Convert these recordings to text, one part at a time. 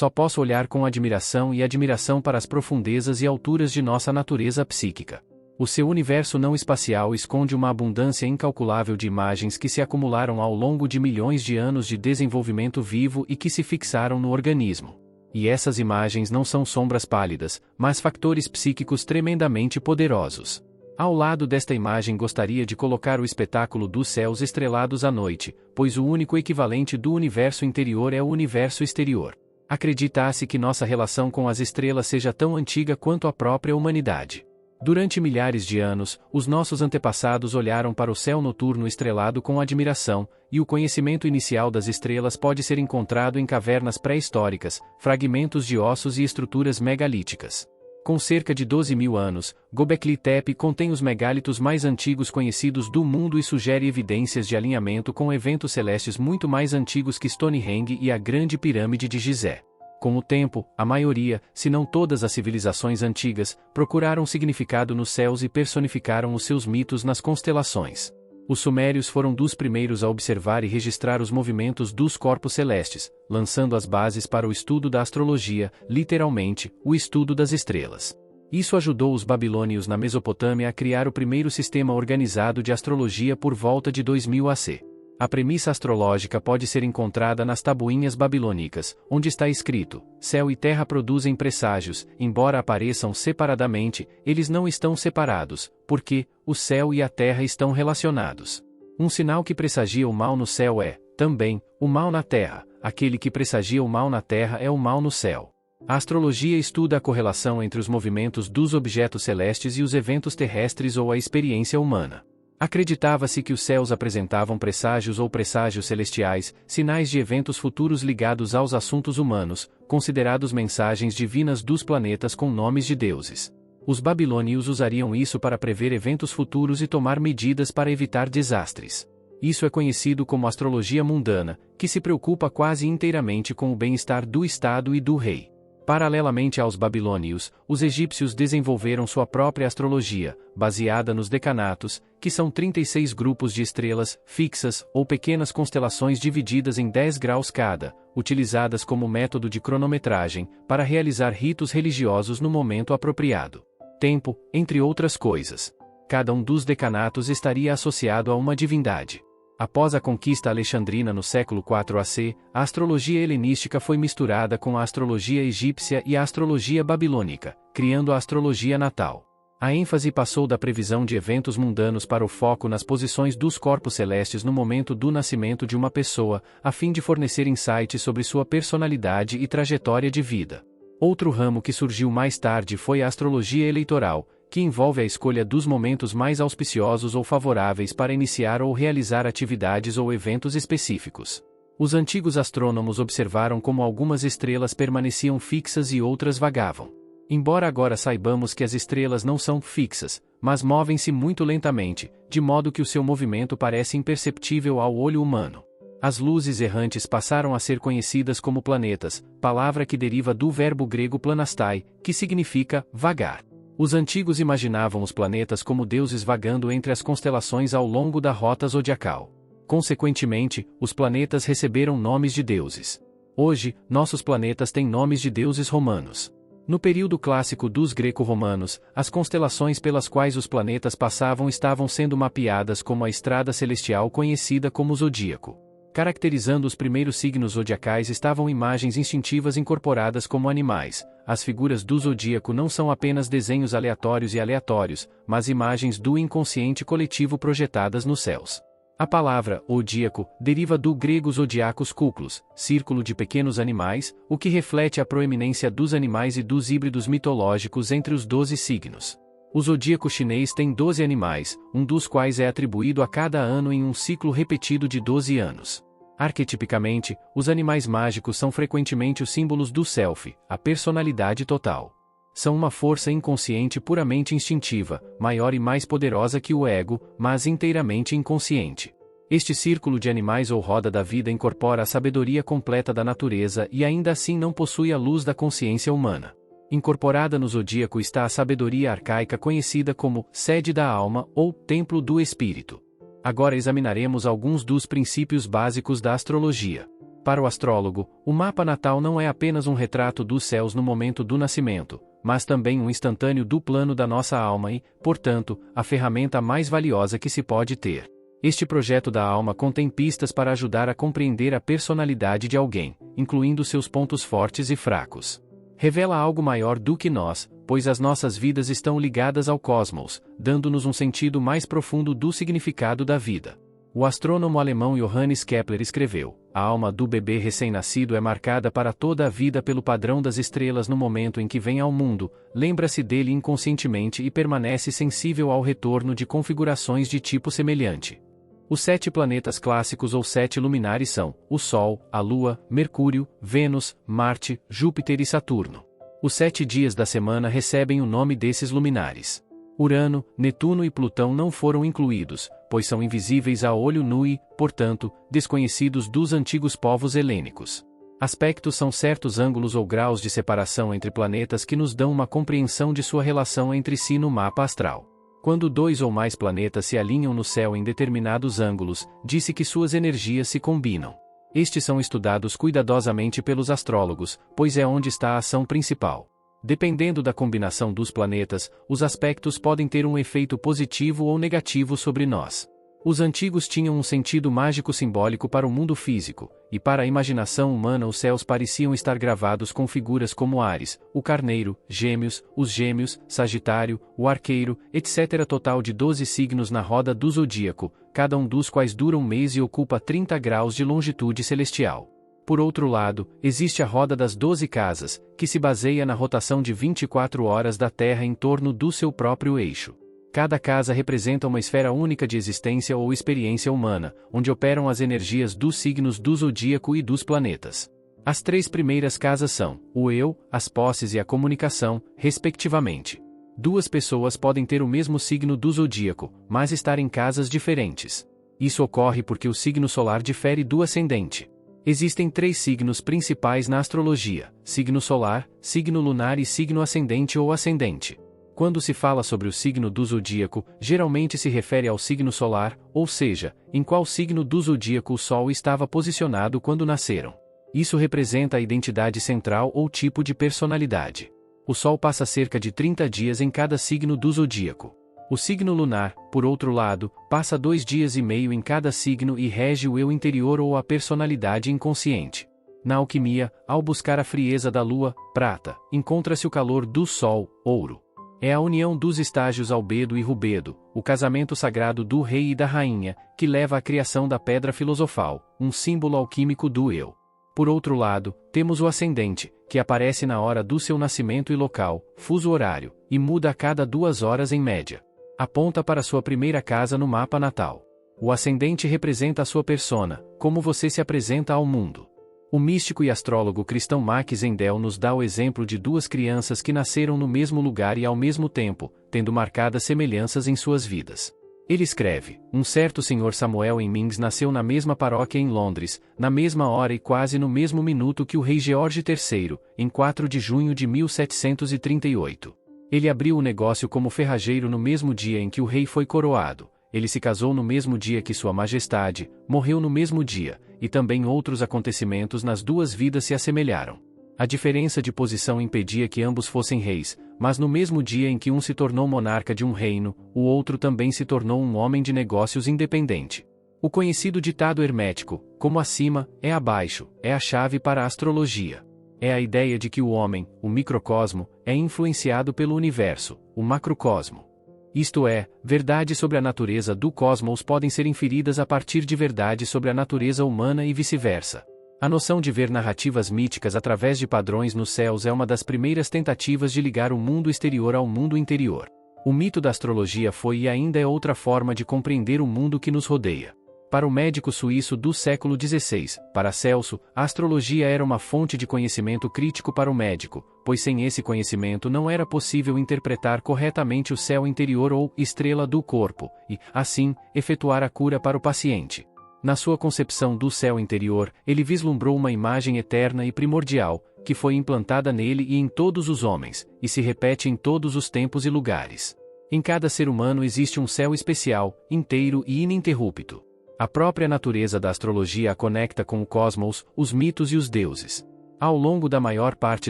Só posso olhar com admiração e admiração para as profundezas e alturas de nossa natureza psíquica. O seu universo não espacial esconde uma abundância incalculável de imagens que se acumularam ao longo de milhões de anos de desenvolvimento vivo e que se fixaram no organismo. E essas imagens não são sombras pálidas, mas factores psíquicos tremendamente poderosos. Ao lado desta imagem gostaria de colocar o espetáculo dos céus estrelados à noite, pois o único equivalente do universo interior é o universo exterior. Acredita-se que nossa relação com as estrelas seja tão antiga quanto a própria humanidade. Durante milhares de anos, os nossos antepassados olharam para o céu noturno estrelado com admiração, e o conhecimento inicial das estrelas pode ser encontrado em cavernas pré-históricas, fragmentos de ossos e estruturas megalíticas. Com cerca de 12.000 anos, Göbekli Tepe contém os megálitos mais antigos conhecidos do mundo e sugere evidências de alinhamento com eventos celestes muito mais antigos que Stonehenge e a Grande Pirâmide de Gizé. Com o tempo, a maioria, se não todas as civilizações antigas, procuraram significado nos céus e personificaram os seus mitos nas constelações. Os sumérios foram dos primeiros a observar e registrar os movimentos dos corpos celestes, lançando as bases para o estudo da astrologia, literalmente, o estudo das estrelas. Isso ajudou os babilônios na Mesopotâmia a criar o primeiro sistema organizado de astrologia por volta de 2000 AC. A premissa astrológica pode ser encontrada nas tabuinhas babilônicas, onde está escrito: céu e terra produzem presságios, embora apareçam separadamente, eles não estão separados, porque o céu e a terra estão relacionados. Um sinal que pressagia o mal no céu é, também, o mal na terra. Aquele que pressagia o mal na terra é o mal no céu. A astrologia estuda a correlação entre os movimentos dos objetos celestes e os eventos terrestres ou a experiência humana. Acreditava-se que os céus apresentavam presságios ou presságios celestiais, sinais de eventos futuros ligados aos assuntos humanos, considerados mensagens divinas dos planetas com nomes de deuses. Os babilônios usariam isso para prever eventos futuros e tomar medidas para evitar desastres. Isso é conhecido como astrologia mundana, que se preocupa quase inteiramente com o bem-estar do Estado e do rei. Paralelamente aos babilônios, os egípcios desenvolveram sua própria astrologia, baseada nos decanatos, que são 36 grupos de estrelas, fixas, ou pequenas constelações divididas em 10 graus cada, utilizadas como método de cronometragem, para realizar ritos religiosos no momento apropriado. Tempo, entre outras coisas. Cada um dos decanatos estaria associado a uma divindade. Após a conquista alexandrina no século IV AC, a astrologia helenística foi misturada com a astrologia egípcia e a astrologia babilônica, criando a astrologia natal. A ênfase passou da previsão de eventos mundanos para o foco nas posições dos corpos celestes no momento do nascimento de uma pessoa, a fim de fornecer insights sobre sua personalidade e trajetória de vida. Outro ramo que surgiu mais tarde foi a astrologia eleitoral, que envolve a escolha dos momentos mais auspiciosos ou favoráveis para iniciar ou realizar atividades ou eventos específicos. Os antigos astrônomos observaram como algumas estrelas permaneciam fixas e outras vagavam. Embora agora saibamos que as estrelas não são fixas, mas movem-se muito lentamente, de modo que o seu movimento parece imperceptível ao olho humano. As luzes errantes passaram a ser conhecidas como planetas, palavra que deriva do verbo grego planastai, que significa vagar. Os antigos imaginavam os planetas como deuses vagando entre as constelações ao longo da rota zodiacal. Consequentemente, os planetas receberam nomes de deuses. Hoje, nossos planetas têm nomes de deuses romanos. No período clássico dos greco-romanos, as constelações pelas quais os planetas passavam estavam sendo mapeadas como a estrada celestial conhecida como zodíaco. Caracterizando os primeiros signos zodiacais estavam imagens instintivas incorporadas como animais. As figuras do zodíaco não são apenas desenhos aleatórios, mas imagens do inconsciente coletivo projetadas nos céus. A palavra zodíaco deriva do grego zodiacos kuklos, círculo de pequenos animais, o que reflete a proeminência dos animais e dos híbridos mitológicos entre os 12 signos. O zodíaco chinês tem 12 animais, um dos quais é atribuído a cada ano em um ciclo repetido de 12 anos. Arquetipicamente, os animais mágicos são frequentemente os símbolos do self, a personalidade total. São uma força inconsciente puramente instintiva, maior e mais poderosa que o ego, mas inteiramente inconsciente. Este círculo de animais ou roda da vida incorpora a sabedoria completa da natureza e ainda assim não possui a luz da consciência humana. Incorporada no zodíaco está a sabedoria arcaica conhecida como sede da alma ou templo do espírito. Agora examinaremos alguns dos princípios básicos da astrologia. Para o astrólogo, o mapa natal não é apenas um retrato dos céus no momento do nascimento, mas também um instantâneo do plano da nossa alma e, portanto, a ferramenta mais valiosa que se pode ter. Este projeto da alma contém pistas para ajudar a compreender a personalidade de alguém, incluindo seus pontos fortes e fracos. Revela algo maior do que nós, pois as nossas vidas estão ligadas ao cosmos, dando-nos um sentido mais profundo do significado da vida. O astrônomo alemão Johannes Kepler escreveu: a alma do bebê recém-nascido é marcada para toda a vida pelo padrão das estrelas no momento em que vem ao mundo, lembra-se dele inconscientemente e permanece sensível ao retorno de configurações de tipo semelhante. Os 7 planetas clássicos ou 7 luminares são o Sol, a Lua, Mercúrio, Vênus, Marte, Júpiter e Saturno. Os 7 dias da semana recebem o nome desses luminares. Urano, Netuno e Plutão não foram incluídos, pois são invisíveis a olho nu e, portanto, desconhecidos dos antigos povos helênicos. Aspectos são certos ângulos ou graus de separação entre planetas que nos dão uma compreensão de sua relação entre si no mapa astral. Quando 2 ou mais planetas se alinham no céu em determinados ângulos, disse que suas energias se combinam. Estes são estudados cuidadosamente pelos astrólogos, pois é onde está a ação principal. Dependendo da combinação dos planetas, os aspectos podem ter um efeito positivo ou negativo sobre nós. Os antigos tinham um sentido mágico simbólico para o mundo físico, e para a imaginação humana os céus pareciam estar gravados com figuras como Áries, o Carneiro, Gêmeos, os Gêmeos, Sagitário, o Arqueiro, etc. Total de 12 signos na roda do zodíaco, cada um dos quais dura um mês e ocupa 30 graus de longitude celestial. Por outro lado, existe a roda das 12 casas, que se baseia na rotação de 24 horas da Terra em torno do seu próprio eixo. Cada casa representa uma esfera única de existência ou experiência humana, onde operam as energias dos signos do zodíaco e dos planetas. As 3 primeiras casas são o eu, as posses e a comunicação, respectivamente. 2 pessoas podem ter o mesmo signo do zodíaco, mas estar em casas diferentes. Isso ocorre porque o signo solar difere do ascendente. Existem 3 signos principais na astrologia: signo solar, signo lunar e signo ascendente ou ascendente. Quando se fala sobre o signo do zodíaco, geralmente se refere ao signo solar, ou seja, em qual signo do zodíaco o Sol estava posicionado quando nasceram. Isso representa a identidade central ou tipo de personalidade. O Sol passa cerca de 30 dias em cada signo do zodíaco. O signo lunar, por outro lado, passa 2 dias e meio em cada signo e rege o eu interior ou a personalidade inconsciente. Na alquimia, ao buscar a frieza da lua, prata, encontra-se o calor do sol, ouro. É a união dos estágios albedo e rubedo, o casamento sagrado do rei e da rainha, que leva à criação da pedra filosofal, um símbolo alquímico do eu. Por outro lado, temos o ascendente, que aparece na hora do seu nascimento e local, fuso horário, e muda a cada 2 horas em média. Aponta para sua primeira casa no mapa natal. O ascendente representa a sua persona, como você se apresenta ao mundo. O místico e astrólogo cristão Max Endel nos dá o exemplo de 2 crianças que nasceram no mesmo lugar e ao mesmo tempo, tendo marcadas semelhanças em suas vidas. Ele escreve: um certo Sr. Samuel Hemmings nasceu na mesma paróquia em Londres, na mesma hora e quase no mesmo minuto que o rei George III, em 4 de junho de 1738. Ele abriu o negócio como ferrageiro no mesmo dia em que o rei foi coroado. Ele se casou no mesmo dia que Sua Majestade, morreu no mesmo dia, e também outros acontecimentos nas 2 vidas se assemelharam. A diferença de posição impedia que ambos fossem reis, mas no mesmo dia em que um se tornou monarca de um reino, o outro também se tornou um homem de negócios independente. O conhecido ditado hermético, como acima, é abaixo, é a chave para a astrologia. É a ideia de que o homem, o microcosmo, é influenciado pelo universo, o macrocosmo. Isto é, verdades sobre a natureza do cosmos podem ser inferidas a partir de verdades sobre a natureza humana e vice-versa. A noção de ver narrativas míticas através de padrões nos céus é uma das primeiras tentativas de ligar o mundo exterior ao mundo interior. O mito da astrologia foi e ainda é outra forma de compreender o mundo que nos rodeia. Para o médico suíço do século XVI, Paracelso, a astrologia era uma fonte de conhecimento crítico para o médico, pois sem esse conhecimento não era possível interpretar corretamente o céu interior ou estrela do corpo, e, assim, efetuar a cura para o paciente. Na sua concepção do céu interior, ele vislumbrou uma imagem eterna e primordial, que foi implantada nele e em todos os homens, e se repete em todos os tempos e lugares. Em cada ser humano existe um céu especial, inteiro e ininterrupto. A própria natureza da astrologia a conecta com o cosmos, os mitos e os deuses. Ao longo da maior parte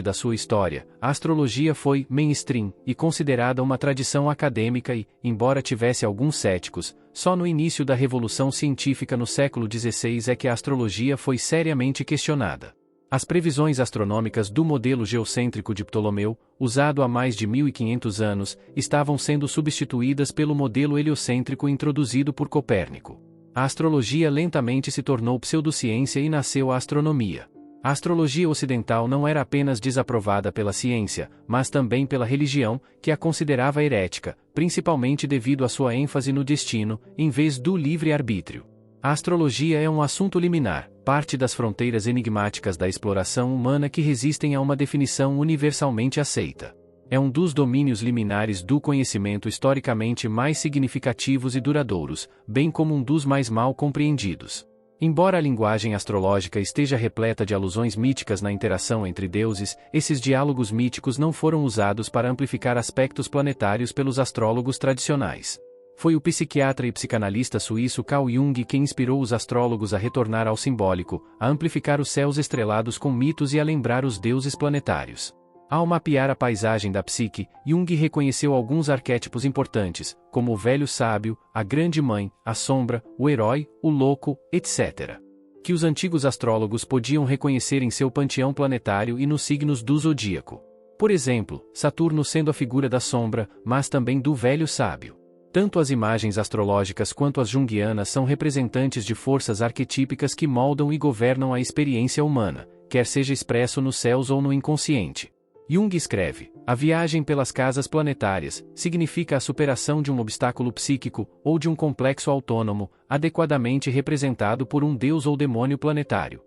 da sua história, a astrologia foi mainstream e considerada uma tradição acadêmica e, embora tivesse alguns céticos, só no início da Revolução Científica no século XVI é que a astrologia foi seriamente questionada. As previsões astronômicas do modelo geocêntrico de Ptolomeu, usado há mais de 1500 anos, estavam sendo substituídas pelo modelo heliocêntrico introduzido por Copérnico. A astrologia lentamente se tornou pseudociência e nasceu a astronomia. A astrologia ocidental não era apenas desaprovada pela ciência, mas também pela religião, que a considerava herética, principalmente devido à sua ênfase no destino, em vez do livre-arbítrio. A astrologia é um assunto liminar, parte das fronteiras enigmáticas da exploração humana que resistem a uma definição universalmente aceita. É um dos domínios liminares do conhecimento historicamente mais significativos e duradouros, bem como um dos mais mal compreendidos. Embora a linguagem astrológica esteja repleta de alusões míticas na interação entre deuses, esses diálogos míticos não foram usados para amplificar aspectos planetários pelos astrólogos tradicionais. Foi o psiquiatra e psicanalista suíço Carl Jung quem inspirou os astrólogos a retornar ao simbólico, a amplificar os céus estrelados com mitos e a lembrar os deuses planetários. Ao mapear a paisagem da psique, Jung reconheceu alguns arquétipos importantes, como o velho sábio, a grande mãe, a sombra, o herói, o louco, etc., que os antigos astrólogos podiam reconhecer em seu panteão planetário e nos signos do zodíaco. Por exemplo, Saturno sendo a figura da sombra, mas também do velho sábio. Tanto as imagens astrológicas quanto as junguianas são representantes de forças arquetípicas que moldam e governam a experiência humana, quer seja expresso nos céus ou no inconsciente. Jung escreve: a viagem pelas casas planetárias significa a superação de um obstáculo psíquico ou de um complexo autônomo, adequadamente representado por um deus ou demônio planetário.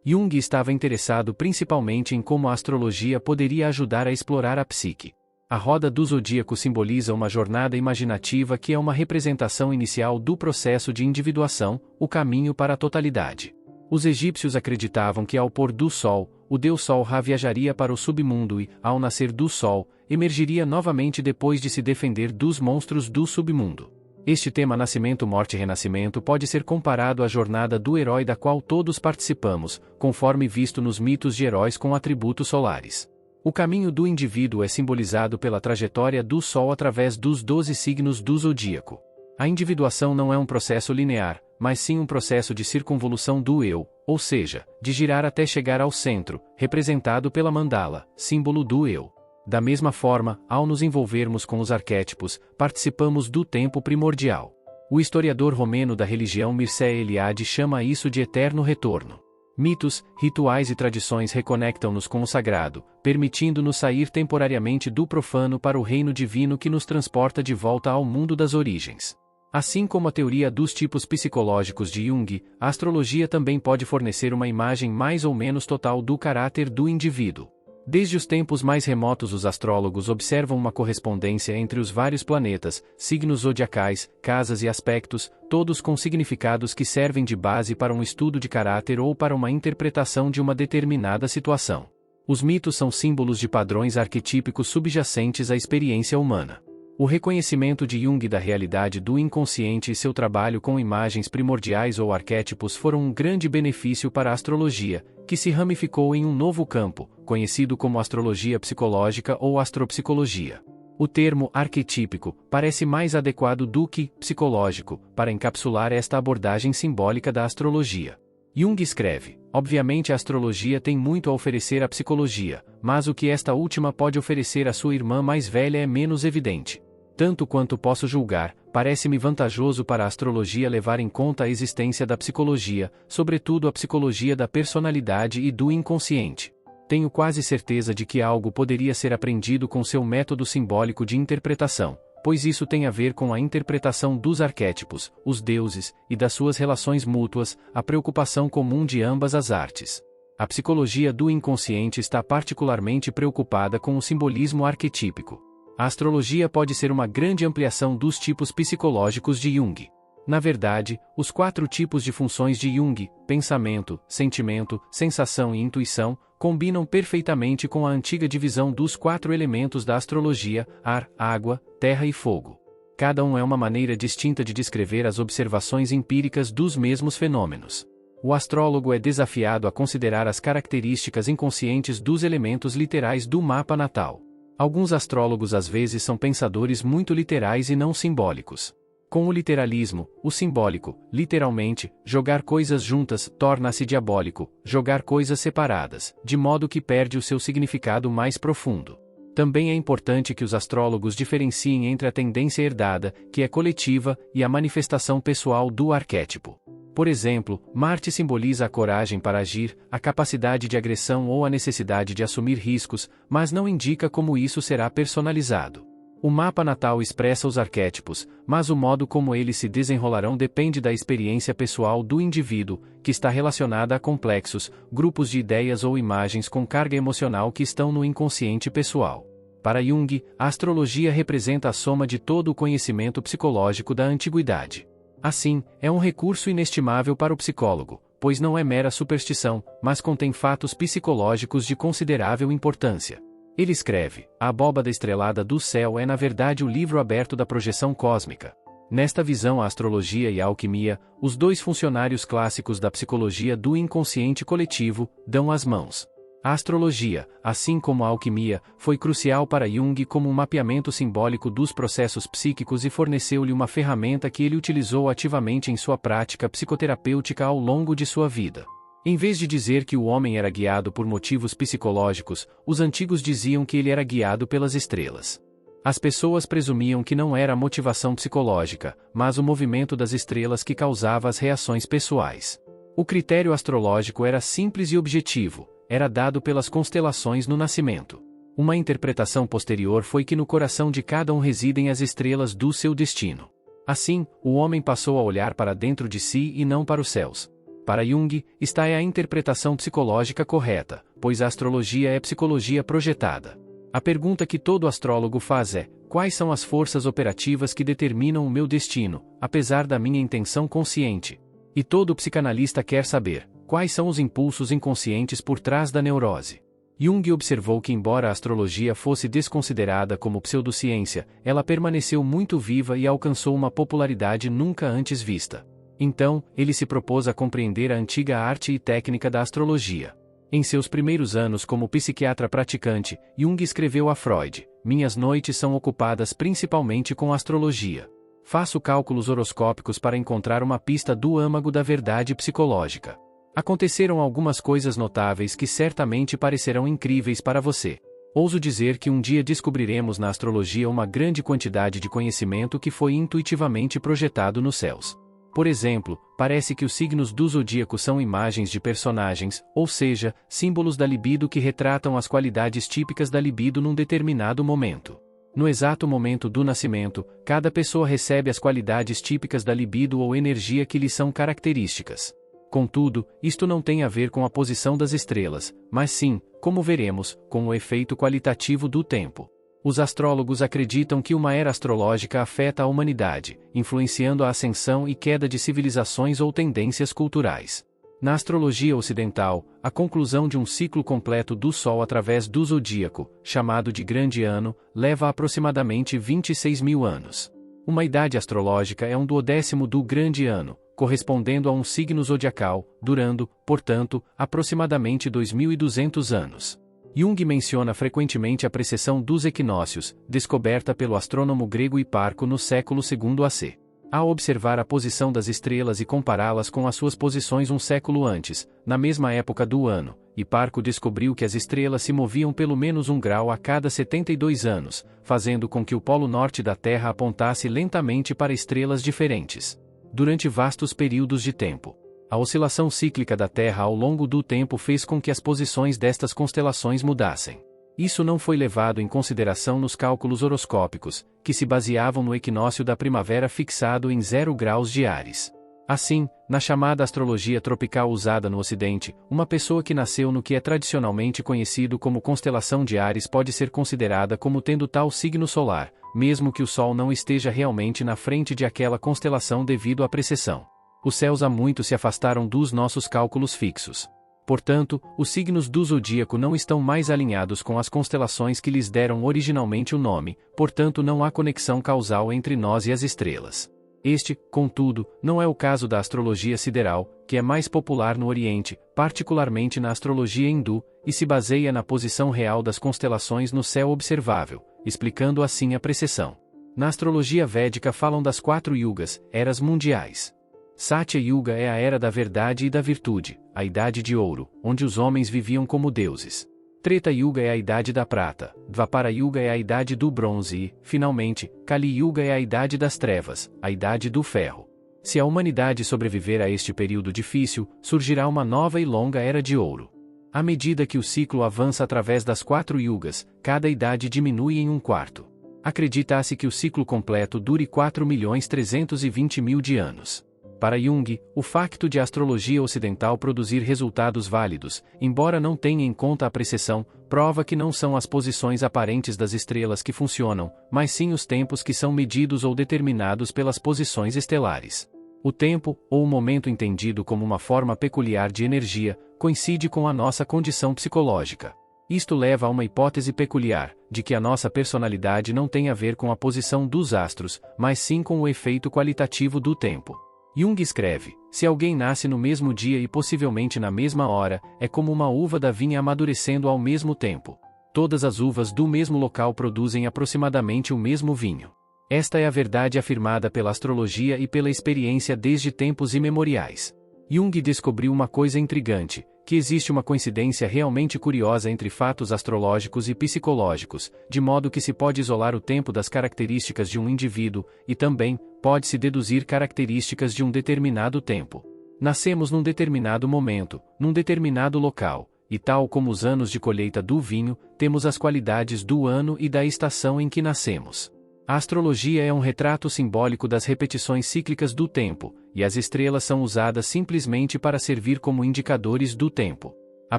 Jung estava interessado principalmente em como a astrologia poderia ajudar a explorar a psique. A roda do zodíaco simboliza uma jornada imaginativa que é uma representação inicial do processo de individuação, o caminho para a totalidade. Os egípcios acreditavam que ao pôr do sol, o deus Sol Ra viajaria para o submundo e, ao nascer do sol, emergiria novamente depois de se defender dos monstros do submundo. Este tema nascimento, morte e renascimento pode ser comparado à jornada do herói da qual todos participamos, conforme visto nos mitos de heróis com atributos solares. O caminho do indivíduo é simbolizado pela trajetória do Sol através dos 12 signos do zodíaco. A individuação não é um processo linear, mas sim um processo de circunvolução do eu, ou seja, de girar até chegar ao centro, representado pela mandala, símbolo do eu. Da mesma forma, ao nos envolvermos com os arquétipos, participamos do tempo primordial. O historiador romeno da religião Mircea Eliade chama isso de eterno retorno. Mitos, rituais e tradições reconectam-nos com o sagrado, permitindo-nos sair temporariamente do profano para o reino divino que nos transporta de volta ao mundo das origens. Assim como a teoria dos tipos psicológicos de Jung, a astrologia também pode fornecer uma imagem mais ou menos total do caráter do indivíduo. Desde os tempos mais remotos, os astrólogos observam uma correspondência entre os vários planetas, signos zodiacais, casas e aspectos, todos com significados que servem de base para um estudo de caráter ou para uma interpretação de uma determinada situação. Os mitos são símbolos de padrões arquetípicos subjacentes à experiência humana. O reconhecimento de Jung da realidade do inconsciente e seu trabalho com imagens primordiais ou arquétipos foram um grande benefício para a astrologia, que se ramificou em um novo campo, conhecido como astrologia psicológica ou astropsicologia. O termo arquetípico parece mais adequado do que psicológico para encapsular esta abordagem simbólica da astrologia. Jung escreve: obviamente a astrologia tem muito a oferecer à psicologia, mas o que esta última pode oferecer à sua irmã mais velha é menos evidente. Tanto quanto posso julgar, parece-me vantajoso para a astrologia levar em conta a existência da psicologia, sobretudo a psicologia da personalidade e do inconsciente. Tenho quase certeza de que algo poderia ser aprendido com seu método simbólico de interpretação, pois isso tem a ver com a interpretação dos arquétipos, os deuses, e das suas relações mútuas, a preocupação comum de ambas as artes. A psicologia do inconsciente está particularmente preocupada com o simbolismo arquetípico. A astrologia pode ser uma grande ampliação dos tipos psicológicos de Jung. Na verdade, os 4 tipos de funções de Jung, pensamento, sentimento, sensação e intuição, combinam perfeitamente com a antiga divisão dos 4 elementos da astrologia, ar, água, terra e fogo. Cada um é uma maneira distinta de descrever as observações empíricas dos mesmos fenômenos. O astrólogo é desafiado a considerar as características inconscientes dos elementos literais do mapa natal. Alguns astrólogos às vezes são pensadores muito literais e não simbólicos. Com o literalismo, o simbólico, literalmente, jogar coisas juntas, torna-se diabólico, jogar coisas separadas, de modo que perde o seu significado mais profundo. Também é importante que os astrólogos diferenciem entre a tendência herdada, que é coletiva, e a manifestação pessoal do arquétipo. Por exemplo, Marte simboliza a coragem para agir, a capacidade de agressão ou a necessidade de assumir riscos, mas não indica como isso será personalizado. O mapa natal expressa os arquétipos, mas o modo como eles se desenrolarão depende da experiência pessoal do indivíduo, que está relacionada a complexos, grupos de ideias ou imagens com carga emocional que estão no inconsciente pessoal. Para Jung, a astrologia representa a soma de todo o conhecimento psicológico da antiguidade. Assim, é um recurso inestimável para o psicólogo, pois não é mera superstição, mas contém fatos psicológicos de considerável importância. Ele escreve: a abóbada estrelada do céu é na verdade o livro aberto da projeção cósmica. Nesta visão, a astrologia e a alquimia, os dois funcionários clássicos da psicologia do inconsciente coletivo, dão as mãos. A astrologia, assim como a alquimia, foi crucial para Jung como um mapeamento simbólico dos processos psíquicos e forneceu-lhe uma ferramenta que ele utilizou ativamente em sua prática psicoterapêutica ao longo de sua vida. Em vez de dizer que o homem era guiado por motivos psicológicos, os antigos diziam que ele era guiado pelas estrelas. As pessoas presumiam que não era a motivação psicológica, mas o movimento das estrelas que causava as reações pessoais. O critério astrológico era simples e objetivo. Era dado pelas constelações no nascimento. Uma interpretação posterior foi que no coração de cada um residem as estrelas do seu destino. Assim, o homem passou a olhar para dentro de si e não para os céus. Para Jung, esta é a interpretação psicológica correta, pois a astrologia é psicologia projetada. A pergunta que todo astrólogo faz é: quais são as forças operativas que determinam o meu destino, apesar da minha intenção consciente? E todo psicanalista quer saber: quais são os impulsos inconscientes por trás da neurose? Jung observou que, embora a astrologia fosse desconsiderada como pseudociência, ela permaneceu muito viva e alcançou uma popularidade nunca antes vista. Então, ele se propôs a compreender a antiga arte e técnica da astrologia. Em seus primeiros anos como psiquiatra praticante, Jung escreveu a Freud: minhas noites são ocupadas principalmente com astrologia. Faço cálculos horoscópicos para encontrar uma pista do âmago da verdade psicológica. Aconteceram algumas coisas notáveis que certamente parecerão incríveis para você. Ouso dizer que um dia descobriremos na astrologia uma grande quantidade de conhecimento que foi intuitivamente projetado nos céus. Por exemplo, parece que os signos do zodíaco são imagens de personagens, ou seja, símbolos da libido que retratam as qualidades típicas da libido num determinado momento. No exato momento do nascimento, cada pessoa recebe as qualidades típicas da libido ou energia que lhe são características. Contudo, isto não tem a ver com a posição das estrelas, mas sim, como veremos, com o efeito qualitativo do tempo. Os astrólogos acreditam que uma era astrológica afeta a humanidade, influenciando a ascensão e queda de civilizações ou tendências culturais. Na astrologia ocidental, a conclusão de um ciclo completo do Sol através do zodíaco, chamado de Grande Ano, leva aproximadamente 26.000 anos. Uma idade astrológica é um duodécimo do Grande Ano, correspondendo a um signo zodiacal, durando, portanto, aproximadamente 2.200 anos. Jung menciona frequentemente a precessão dos equinócios, descoberta pelo astrônomo grego Hiparco no século II AC. Ao observar a posição das estrelas e compará-las com as suas posições um século antes, na mesma época do ano, Hiparco descobriu que as estrelas se moviam pelo menos 1 grau a cada 72 anos, fazendo com que o polo norte da Terra apontasse lentamente para estrelas diferentes. Durante vastos períodos de tempo, a oscilação cíclica da Terra ao longo do tempo fez com que as posições destas constelações mudassem. Isso não foi levado em consideração nos cálculos horoscópicos, que se baseavam no equinócio da primavera fixado em 0 graus de Áries. Assim, na chamada astrologia tropical usada no Ocidente, uma pessoa que nasceu no que é tradicionalmente conhecido como constelação de Áries pode ser considerada como tendo tal signo solar, mesmo que o Sol não esteja realmente na frente de aquela constelação devido à precessão. Os céus há muito se afastaram dos nossos cálculos fixos. Portanto, os signos do zodíaco não estão mais alinhados com as constelações que lhes deram originalmente o nome, portanto não há conexão causal entre nós e as estrelas. Este, contudo, não é o caso da astrologia sideral, que é mais popular no Oriente, particularmente na astrologia hindu, e se baseia na posição real das constelações no céu observável, explicando assim a precessão. Na astrologia védica falam das 4 yugas, eras mundiais. Satya Yuga é a era da verdade e da virtude, a idade de ouro, onde os homens viviam como deuses. Treta Yuga é a idade da prata, Dvapara Yuga é a idade do bronze e, finalmente, Kali Yuga é a idade das trevas, a idade do ferro. Se a humanidade sobreviver a este período difícil, surgirá uma nova e longa era de ouro. À medida que o ciclo avança através das 4 yugas, cada idade diminui em 1/4. Acredita-se que o ciclo completo dure 4.320.000 de anos. Para Jung, o facto de a astrologia ocidental produzir resultados válidos, embora não tenha em conta a precessão, prova que não são as posições aparentes das estrelas que funcionam, mas sim os tempos que são medidos ou determinados pelas posições estelares. O tempo, ou o momento entendido como uma forma peculiar de energia, coincide com a nossa condição psicológica. Isto leva a uma hipótese peculiar, de que a nossa personalidade não tem a ver com a posição dos astros, mas sim com o efeito qualitativo do tempo. Jung escreve: se alguém nasce no mesmo dia e possivelmente na mesma hora, é como uma uva da vinha amadurecendo ao mesmo tempo. Todas as uvas do mesmo local produzem aproximadamente o mesmo vinho. Esta é a verdade afirmada pela astrologia e pela experiência desde tempos imemoriais. Jung descobriu uma coisa intrigante, que existe uma coincidência realmente curiosa entre fatos astrológicos e psicológicos, de modo que se pode isolar o tempo das características de um indivíduo, e também, pode-se deduzir características de um determinado tempo. Nascemos num determinado momento, num determinado local, e tal como os anos de colheita do vinho, temos as qualidades do ano e da estação em que nascemos. A astrologia é um retrato simbólico das repetições cíclicas do tempo, e as estrelas são usadas simplesmente para servir como indicadores do tempo. A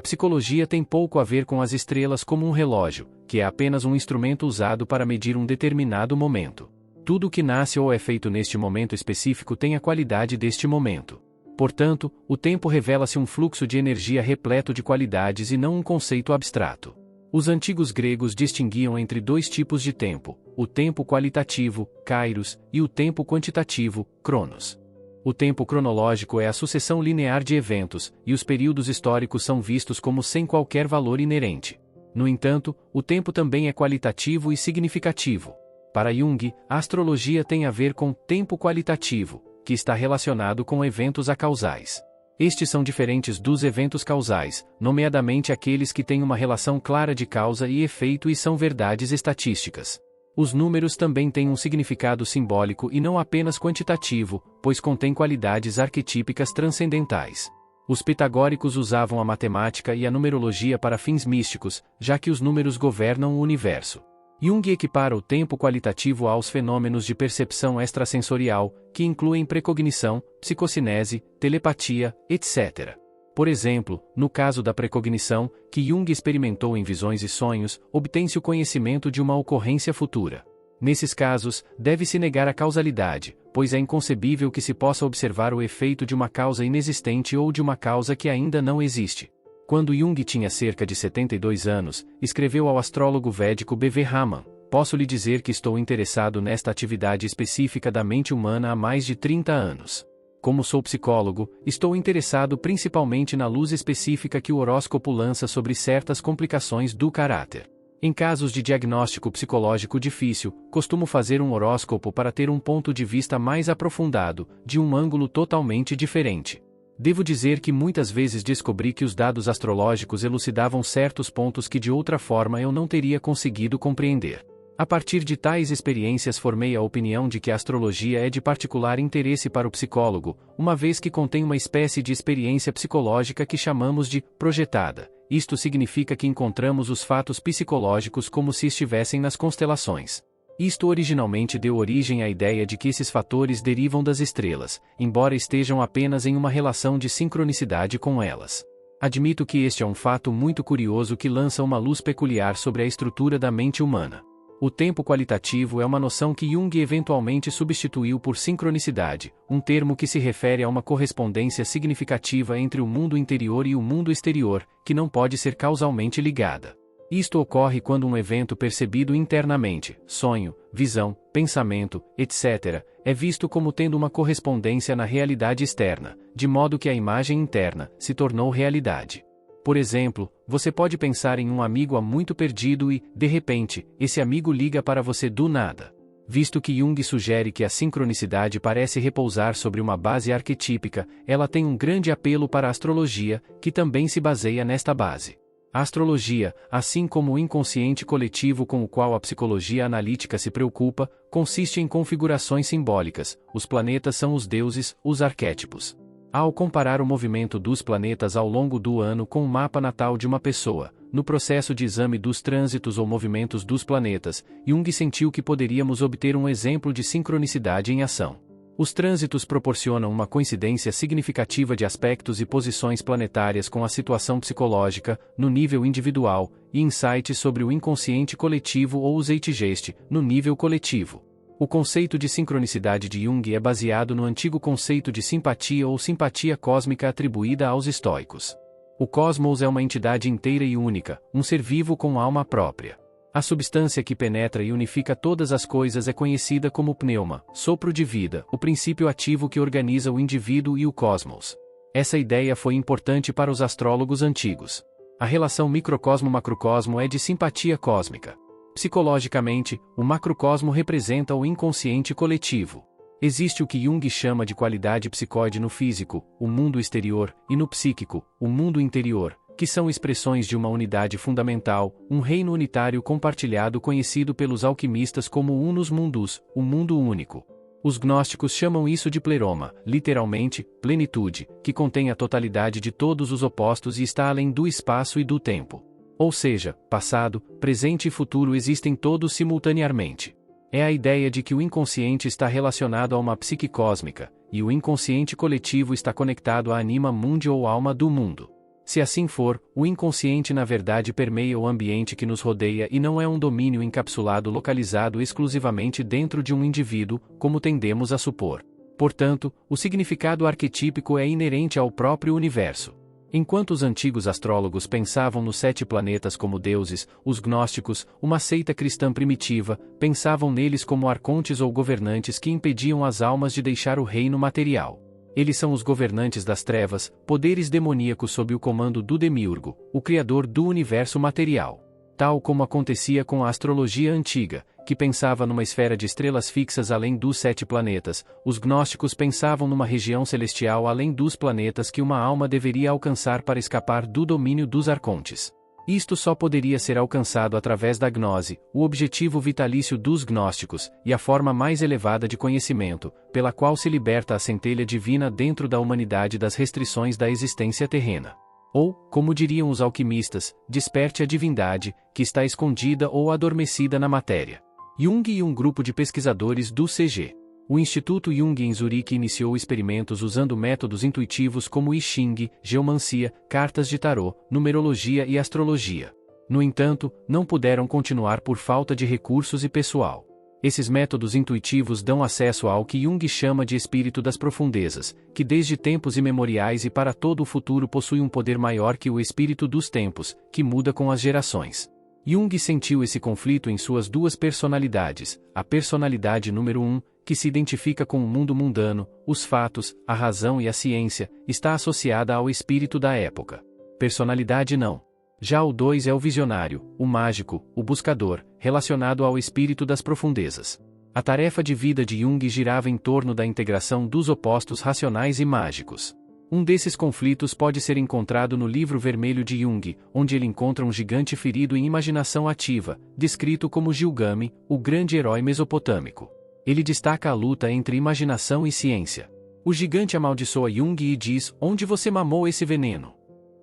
psicologia tem pouco a ver com as estrelas como um relógio, que é apenas um instrumento usado para medir um determinado momento. Tudo o que nasce ou é feito neste momento específico tem a qualidade deste momento. Portanto, o tempo revela-se um fluxo de energia repleto de qualidades e não um conceito abstrato. Os antigos gregos distinguiam entre 2 tipos de tempo: o tempo qualitativo, kairos, e o tempo quantitativo, cronos. O tempo cronológico é a sucessão linear de eventos, e os períodos históricos são vistos como sem qualquer valor inerente. No entanto, o tempo também é qualitativo e significativo. Para Jung, a astrologia tem a ver com tempo qualitativo, que está relacionado com eventos acausais. Estes são diferentes dos eventos causais, nomeadamente aqueles que têm uma relação clara de causa e efeito e são verdades estatísticas. Os números também têm um significado simbólico e não apenas quantitativo, pois contêm qualidades arquetípicas transcendentais. Os pitagóricos usavam a matemática e a numerologia para fins místicos, já que os números governam o universo. Jung equipara o tempo qualitativo aos fenômenos de percepção extrasensorial, que incluem precognição, psicocinese, telepatia, etc. Por exemplo, no caso da precognição, que Jung experimentou em visões e sonhos, obtém-se o conhecimento de uma ocorrência futura. Nesses casos, deve-se negar a causalidade, pois é inconcebível que se possa observar o efeito de uma causa inexistente ou de uma causa que ainda não existe. Quando Jung tinha cerca de 72 anos, escreveu ao astrólogo védico B.V. Raman: posso lhe dizer que estou interessado nesta atividade específica da mente humana há mais de 30 anos. Como sou psicólogo, estou interessado principalmente na luz específica que o horóscopo lança sobre certas complicações do caráter. Em casos de diagnóstico psicológico difícil, costumo fazer um horóscopo para ter um ponto de vista mais aprofundado, de um ângulo totalmente diferente. Devo dizer que muitas vezes descobri que os dados astrológicos elucidavam certos pontos que de outra forma eu não teria conseguido compreender. A partir de tais experiências formei a opinião de que a astrologia é de particular interesse para o psicólogo, uma vez que contém uma espécie de experiência psicológica que chamamos de projetada. Isto significa que encontramos os fatos psicológicos como se estivessem nas constelações. Isto originalmente deu origem à ideia de que esses fatores derivam das estrelas, embora estejam apenas em uma relação de sincronicidade com elas. Admito que este é um fato muito curioso que lança uma luz peculiar sobre a estrutura da mente humana. O tempo qualitativo é uma noção que Jung eventualmente substituiu por sincronicidade, um termo que se refere a uma correspondência significativa entre o mundo interior e o mundo exterior, que não pode ser causalmente ligada. Isto ocorre quando um evento percebido internamente, sonho, visão, pensamento, etc., é visto como tendo uma correspondência na realidade externa, de modo que a imagem interna se tornou realidade. Por exemplo, você pode pensar em um amigo há muito perdido e, de repente, esse amigo liga para você do nada. Visto que Jung sugere que a sincronicidade parece repousar sobre uma base arquetípica, ela tem um grande apelo para a astrologia, que também se baseia nesta base. A astrologia, assim como o inconsciente coletivo com o qual a psicologia analítica se preocupa, consiste em configurações simbólicas. Os planetas são os deuses, os arquétipos. Ao comparar o movimento dos planetas ao longo do ano com o mapa natal de uma pessoa, no processo de exame dos trânsitos ou movimentos dos planetas, Jung sentiu que poderíamos obter um exemplo de sincronicidade em ação. Os trânsitos proporcionam uma coincidência significativa de aspectos e posições planetárias com a situação psicológica, no nível individual, e insights sobre o inconsciente coletivo ou o Zeitgeist, no nível coletivo. O conceito de sincronicidade de Jung é baseado no antigo conceito de simpatia ou simpatia cósmica atribuída aos estoicos. O cosmos é uma entidade inteira e única, um ser vivo com alma própria. A substância que penetra e unifica todas as coisas é conhecida como pneuma, sopro de vida, o princípio ativo que organiza o indivíduo e o cosmos. Essa ideia foi importante para os astrólogos antigos. A relação microcosmo-macrocosmo é de simpatia cósmica. Psicologicamente, o macrocosmo representa o inconsciente coletivo. Existe o que Jung chama de qualidade psicoide no físico, o mundo exterior, e no psíquico, o mundo interior, que são expressões de uma unidade fundamental, um reino unitário compartilhado conhecido pelos alquimistas como unus mundus, o mundo único. Os gnósticos chamam isso de pleroma, literalmente, plenitude, que contém a totalidade de todos os opostos e está além do espaço e do tempo. Ou seja, passado, presente e futuro existem todos simultaneamente. É a ideia de que o inconsciente está relacionado a uma psique cósmica, e o inconsciente coletivo está conectado à anima mundi ou alma do mundo. Se assim for, o inconsciente na verdade permeia o ambiente que nos rodeia e não é um domínio encapsulado localizado exclusivamente dentro de um indivíduo, como tendemos a supor. Portanto, o significado arquetípico é inerente ao próprio universo. Enquanto os antigos astrólogos pensavam nos 7 planetas como deuses, os gnósticos, uma seita cristã primitiva, pensavam neles como arcontes ou governantes que impediam as almas de deixar o reino material. Eles são os governantes das trevas, poderes demoníacos sob o comando do Demiurgo, o criador do universo material. Tal como acontecia com a astrologia antiga, que pensava numa esfera de estrelas fixas além dos 7 planetas, os gnósticos pensavam numa região celestial além dos planetas que uma alma deveria alcançar para escapar do domínio dos arcontes. Isto só poderia ser alcançado através da gnose, o objetivo vitalício dos gnósticos, e a forma mais elevada de conhecimento, pela qual se liberta a centelha divina dentro da humanidade das restrições da existência terrena. Ou, como diriam os alquimistas, desperte a divindade, que está escondida ou adormecida na matéria. Jung e um grupo de pesquisadores do CG. O Instituto Jung em Zurique iniciou experimentos usando métodos intuitivos como I Ching, geomancia, cartas de tarô, numerologia e astrologia. No entanto, não puderam continuar por falta de recursos e pessoal. Esses métodos intuitivos dão acesso ao que Jung chama de espírito das profundezas, que desde tempos imemoriais e para todo o futuro possui um poder maior que o espírito dos tempos, que muda com as gerações. Jung sentiu esse conflito em suas duas personalidades, a personalidade número 1, que se identifica com o mundo mundano, os fatos, a razão e a ciência, está associada ao espírito da época. Personalidade não. Já o 2 é o visionário, o mágico, o buscador, relacionado ao espírito das profundezas. A tarefa de vida de Jung girava em torno da integração dos opostos racionais e mágicos. Um desses conflitos pode ser encontrado no livro vermelho de Jung, onde ele encontra um gigante ferido em imaginação ativa, descrito como Gilgame, o grande herói mesopotâmico. Ele destaca a luta entre imaginação e ciência. O gigante amaldiçoa Jung e diz: "Onde você mamou esse veneno?"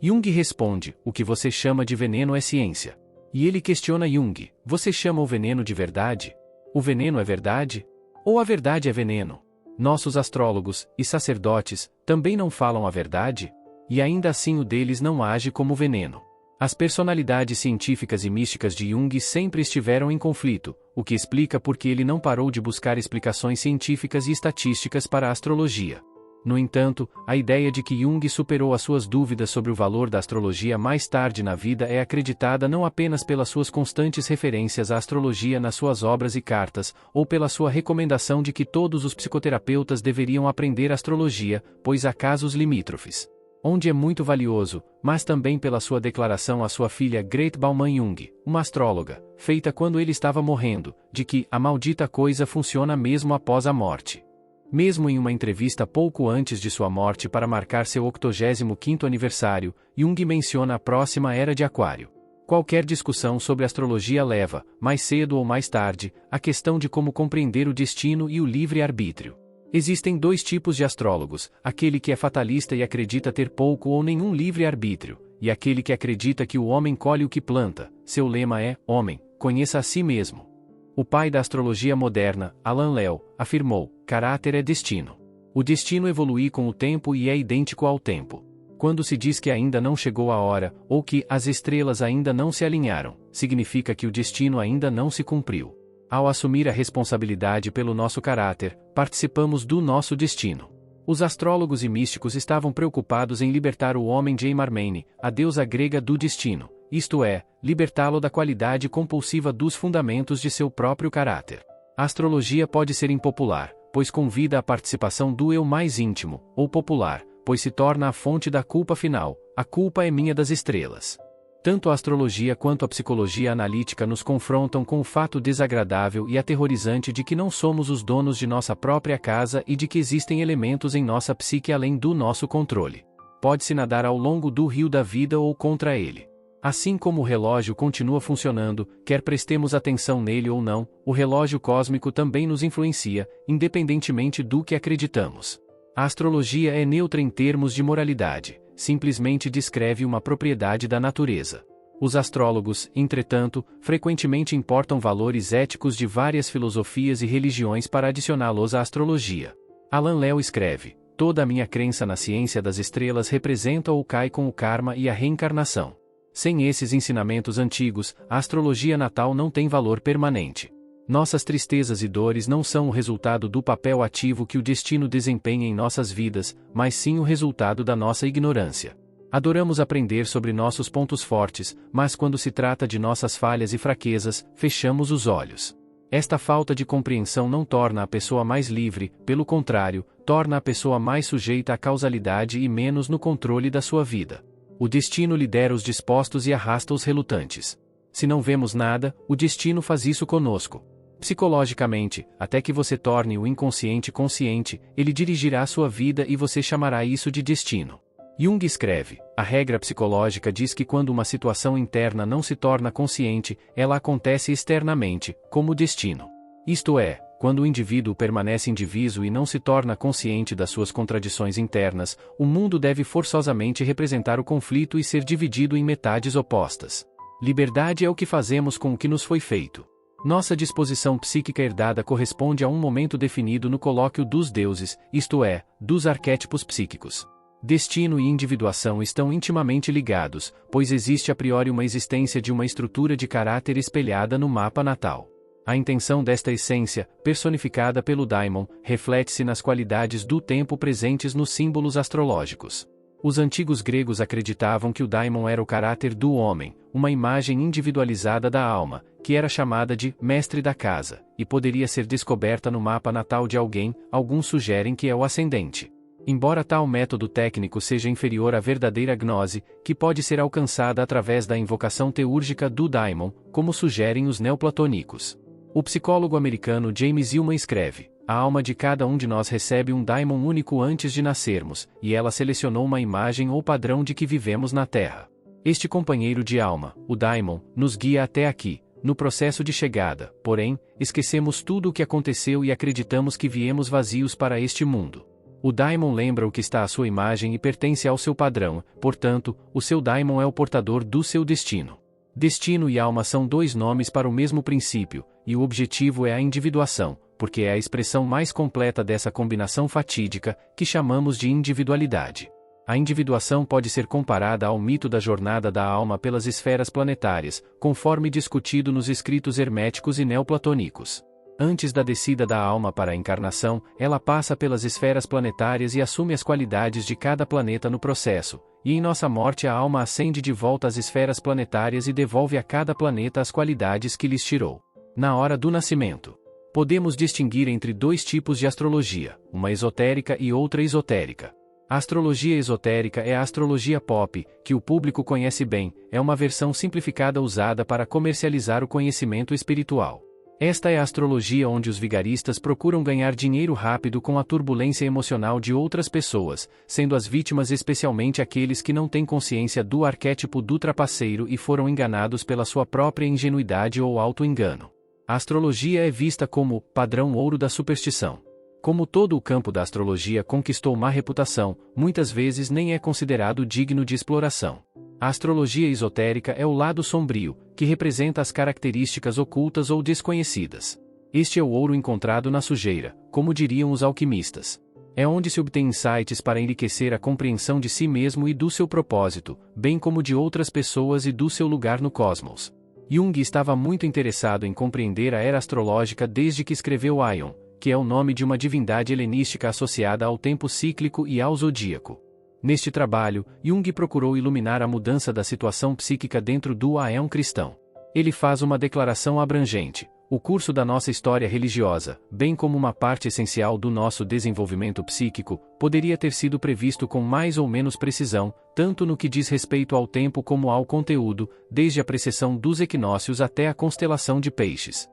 Jung responde: "O que você chama de veneno é ciência." E ele questiona Jung: "Você chama o veneno de verdade? O veneno é verdade? Ou a verdade é veneno?" Nossos astrólogos e sacerdotes também não falam a verdade? E ainda assim o deles não age como veneno. As personalidades científicas e místicas de Jung sempre estiveram em conflito, o que explica por que ele não parou de buscar explicações científicas e estatísticas para a astrologia. No entanto, a ideia de que Jung superou as suas dúvidas sobre o valor da astrologia mais tarde na vida é acreditada não apenas pelas suas constantes referências à astrologia nas suas obras e cartas, ou pela sua recomendação de que todos os psicoterapeutas deveriam aprender astrologia, pois há casos limítrofes, onde é muito valioso, mas também pela sua declaração à sua filha Grete Baumann Jung, uma astróloga, feita quando ele estava morrendo, de que a maldita coisa funciona mesmo após a morte. Mesmo em uma entrevista pouco antes de sua morte para marcar seu 85º aniversário, Jung menciona a próxima era de Aquário. Qualquer discussão sobre astrologia leva, mais cedo ou mais tarde, à questão de como compreender o destino e o livre-arbítrio. Existem dois tipos de astrólogos, aquele que é fatalista e acredita ter pouco ou nenhum livre-arbítrio, e aquele que acredita que o homem colhe o que planta. Seu lema é: homem, conheça a si mesmo. O pai da astrologia moderna, Alan Lee, afirmou: caráter é destino. O destino evolui com o tempo e é idêntico ao tempo. Quando se diz que ainda não chegou a hora, ou que as estrelas ainda não se alinharam, significa que o destino ainda não se cumpriu. Ao assumir a responsabilidade pelo nosso caráter, participamos do nosso destino. Os astrólogos e místicos estavam preocupados em libertar o homem de Eimarmene, a deusa grega do destino, isto é, libertá-lo da qualidade compulsiva dos fundamentos de seu próprio caráter. A astrologia pode ser impopular, pois convida à participação do eu mais íntimo, ou popular, pois se torna a fonte da culpa final: a culpa é minha das estrelas. Tanto a astrologia quanto a psicologia analítica nos confrontam com o fato desagradável e aterrorizante de que não somos os donos de nossa própria casa e de que existem elementos em nossa psique além do nosso controle. Pode-se nadar ao longo do rio da vida ou contra ele. Assim como o relógio continua funcionando, quer prestemos atenção nele ou não, o relógio cósmico também nos influencia, independentemente do que acreditamos. A astrologia é neutra em termos de moralidade, simplesmente descreve uma propriedade da natureza. Os astrólogos, entretanto, frequentemente importam valores éticos de várias filosofias e religiões para adicioná-los à astrologia. Alan Lee escreve: toda a minha crença na ciência das estrelas representa ou cai com o karma e a reencarnação. Sem esses ensinamentos antigos, a astrologia natal não tem valor permanente. Nossas tristezas e dores não são o resultado do papel ativo que o destino desempenha em nossas vidas, mas sim o resultado da nossa ignorância. Adoramos aprender sobre nossos pontos fortes, mas quando se trata de nossas falhas e fraquezas, fechamos os olhos. Esta falta de compreensão não torna a pessoa mais livre, pelo contrário, torna a pessoa mais sujeita à causalidade e menos no controle da sua vida. O destino lidera os dispostos e arrasta os relutantes. Se não vemos nada, o destino faz isso conosco. Psicologicamente, até que você torne o inconsciente consciente, ele dirigirá sua vida e você chamará isso de destino. Jung escreve: a regra psicológica diz que quando uma situação interna não se torna consciente, ela acontece externamente, como destino. Isto é, quando o indivíduo permanece indiviso e não se torna consciente das suas contradições internas, o mundo deve forçosamente representar o conflito e ser dividido em metades opostas. Liberdade é o que fazemos com o que nos foi feito. Nossa disposição psíquica herdada corresponde a um momento definido no colóquio dos deuses, isto é, dos arquétipos psíquicos. Destino e individuação estão intimamente ligados, pois existe a priori uma existência de uma estrutura de caráter espelhada no mapa natal. A intenção desta essência, personificada pelo daimon, reflete-se nas qualidades do tempo presentes nos símbolos astrológicos. Os antigos gregos acreditavam que o daimon era o caráter do homem, uma imagem individualizada da alma, que era chamada de mestre da casa, e poderia ser descoberta no mapa natal de alguém. Alguns sugerem que é o ascendente. Embora tal método técnico seja inferior à verdadeira gnose, que pode ser alcançada através da invocação teúrgica do daimon, como sugerem os neoplatônicos. O psicólogo americano James Hillman escreve: a alma de cada um de nós recebe um daimon único antes de nascermos, e ela selecionou uma imagem ou padrão de que vivemos na Terra. Este companheiro de alma, o daimon, nos guia até aqui. No processo de chegada, porém, esquecemos tudo o que aconteceu e acreditamos que viemos vazios para este mundo. O daimon lembra o que está à sua imagem e pertence ao seu padrão, portanto, o seu daimon é o portador do seu destino. Destino e alma são dois nomes para o mesmo princípio, e o objetivo é a individuação, porque é a expressão mais completa dessa combinação fatídica, que chamamos de individualidade. A individuação pode ser comparada ao mito da jornada da alma pelas esferas planetárias, conforme discutido nos escritos herméticos e neoplatônicos. Antes da descida da alma para a encarnação, ela passa pelas esferas planetárias e assume as qualidades de cada planeta no processo, e em nossa morte a alma ascende de volta às esferas planetárias e devolve a cada planeta as qualidades que lhes tirou. Na hora do nascimento, podemos distinguir entre dois tipos de astrologia, uma esotérica e outra esotérica. A astrologia esotérica é a astrologia pop, que o público conhece bem, é uma versão simplificada usada para comercializar o conhecimento espiritual. Esta é a astrologia onde os vigaristas procuram ganhar dinheiro rápido com a turbulência emocional de outras pessoas, sendo as vítimas especialmente aqueles que não têm consciência do arquétipo do trapaceiro e foram enganados pela sua própria ingenuidade ou auto-engano. A astrologia é vista como padrão ouro da superstição. Como todo o campo da astrologia conquistou má reputação, muitas vezes nem é considerado digno de exploração. A astrologia esotérica é o lado sombrio, que representa as características ocultas ou desconhecidas. Este é o ouro encontrado na sujeira, como diriam os alquimistas. É onde se obtém insights para enriquecer a compreensão de si mesmo e do seu propósito, bem como de outras pessoas e do seu lugar no cosmos. Jung estava muito interessado em compreender a era astrológica desde que escreveu Aion, que é o nome de uma divindade helenística associada ao tempo cíclico e ao zodíaco. Neste trabalho, Jung procurou iluminar a mudança da situação psíquica dentro do Aeon cristão. Ele faz uma declaração abrangente: o curso da nossa história religiosa, bem como uma parte essencial do nosso desenvolvimento psíquico, poderia ter sido previsto com mais ou menos precisão, tanto no que diz respeito ao tempo como ao conteúdo, desde a precessão dos equinócios até a constelação de Peixes.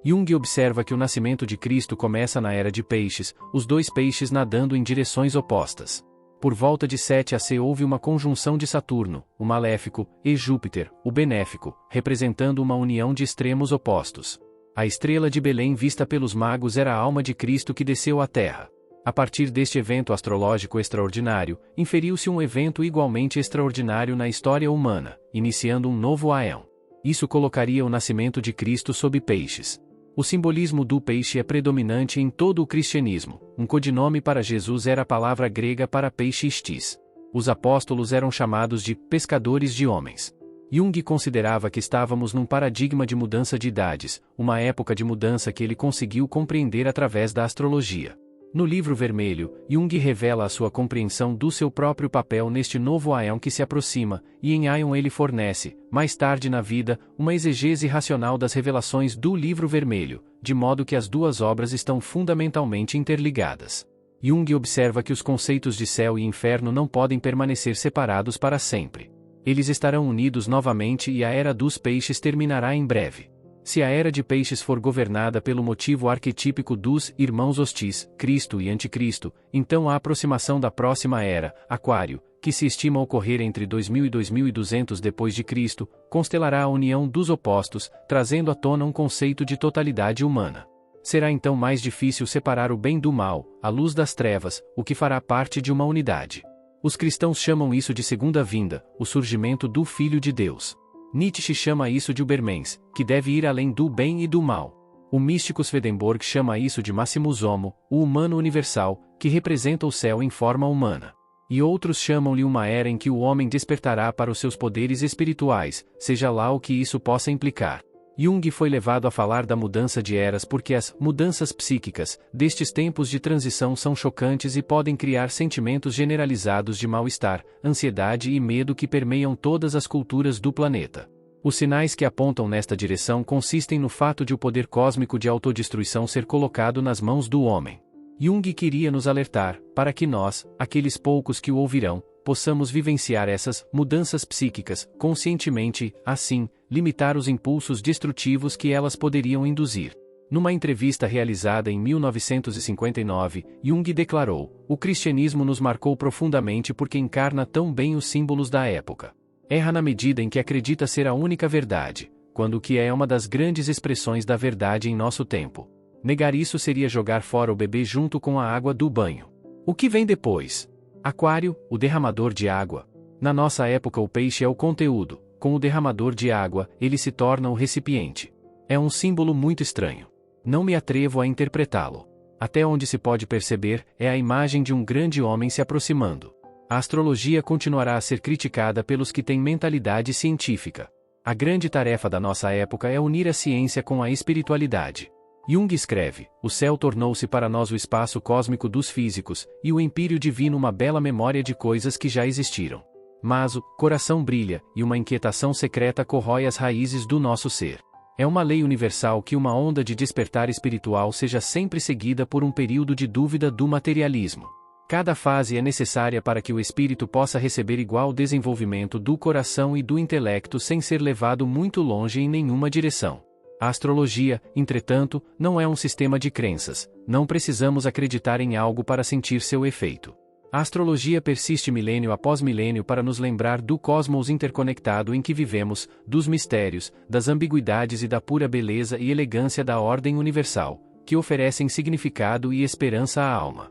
Jung observa que o nascimento de Cristo começa na era de Peixes, os dois peixes nadando em direções opostas. Por volta de 7 AC houve uma conjunção de Saturno, o maléfico, e Júpiter, o benéfico, representando uma união de extremos opostos. A estrela de Belém vista pelos magos era a alma de Cristo que desceu à Terra. A partir deste evento astrológico extraordinário, inferiu-se um evento igualmente extraordinário na história humana, iniciando um novo Aeon. Isso colocaria o nascimento de Cristo sob Peixes. O simbolismo do peixe é predominante em todo o cristianismo. Um codinome para Jesus era a palavra grega para peixe istis. Os apóstolos eram chamados de pescadores de homens. Jung considerava que estávamos num paradigma de mudança de idades, uma época de mudança que ele conseguiu compreender através da astrologia. No livro vermelho, Jung revela a sua compreensão do seu próprio papel neste novo Aeon que se aproxima, e em Aeon ele fornece, mais tarde na vida, uma exegese racional das revelações do livro vermelho, de modo que as duas obras estão fundamentalmente interligadas. Jung observa que os conceitos de céu e inferno não podem permanecer separados para sempre. Eles estarão unidos novamente e a era dos peixes terminará em breve. Se a era de Peixes for governada pelo motivo arquetípico dos irmãos hostis, Cristo e Anticristo, então a aproximação da próxima era, Aquário, que se estima ocorrer entre 2000 e 2200 depois de Cristo, constelará a união dos opostos, trazendo à tona um conceito de totalidade humana. Será então mais difícil separar o bem do mal, a luz das trevas, o que fará parte de uma unidade. Os cristãos chamam isso de segunda vinda, o surgimento do Filho de Deus. Nietzsche chama isso de Übermensch, que deve ir além do bem e do mal. O místico Swedenborg chama isso de Maximus Homo, o humano universal, que representa o céu em forma humana. E outros chamam-lhe uma era em que o homem despertará para os seus poderes espirituais, seja lá o que isso possa implicar. Jung foi levado a falar da mudança de eras porque as mudanças psíquicas destes tempos de transição são chocantes e podem criar sentimentos generalizados de mal-estar, ansiedade e medo que permeiam todas as culturas do planeta. Os sinais que apontam nesta direção consistem no fato de o poder cósmico de autodestruição ser colocado nas mãos do homem. Jung queria nos alertar, para que nós, aqueles poucos que o ouvirão, possamos vivenciar essas mudanças psíquicas, conscientemente, assim, limitar os impulsos destrutivos que elas poderiam induzir. Numa entrevista realizada em 1959, Jung declarou: "O cristianismo nos marcou profundamente porque encarna tão bem os símbolos da época. Erra na medida em que acredita ser a única verdade, quando o que é uma das grandes expressões da verdade em nosso tempo. Negar isso seria jogar fora o bebê junto com a água do banho. O que vem depois? Aquário, o derramador de água. Na nossa época o peixe é o conteúdo, com o derramador de água, ele se torna o recipiente. É um símbolo muito estranho. Não me atrevo a interpretá-lo. Até onde se pode perceber, é a imagem de um grande homem se aproximando. A astrologia continuará a ser criticada pelos que têm mentalidade científica. A grande tarefa da nossa época é unir a ciência com a espiritualidade. Jung escreve: o céu tornou-se para nós o espaço cósmico dos físicos, e o empírio divino uma bela memória de coisas que já existiram. Mas o coração brilha, e uma inquietação secreta corrói as raízes do nosso ser. É uma lei universal que uma onda de despertar espiritual seja sempre seguida por um período de dúvida do materialismo. Cada fase é necessária para que o espírito possa receber igual desenvolvimento do coração e do intelecto sem ser levado muito longe em nenhuma direção. A astrologia, entretanto, não é um sistema de crenças, não precisamos acreditar em algo para sentir seu efeito. A astrologia persiste milênio após milênio para nos lembrar do cosmos interconectado em que vivemos, dos mistérios, das ambiguidades e da pura beleza e elegância da ordem universal, que oferecem significado e esperança à alma.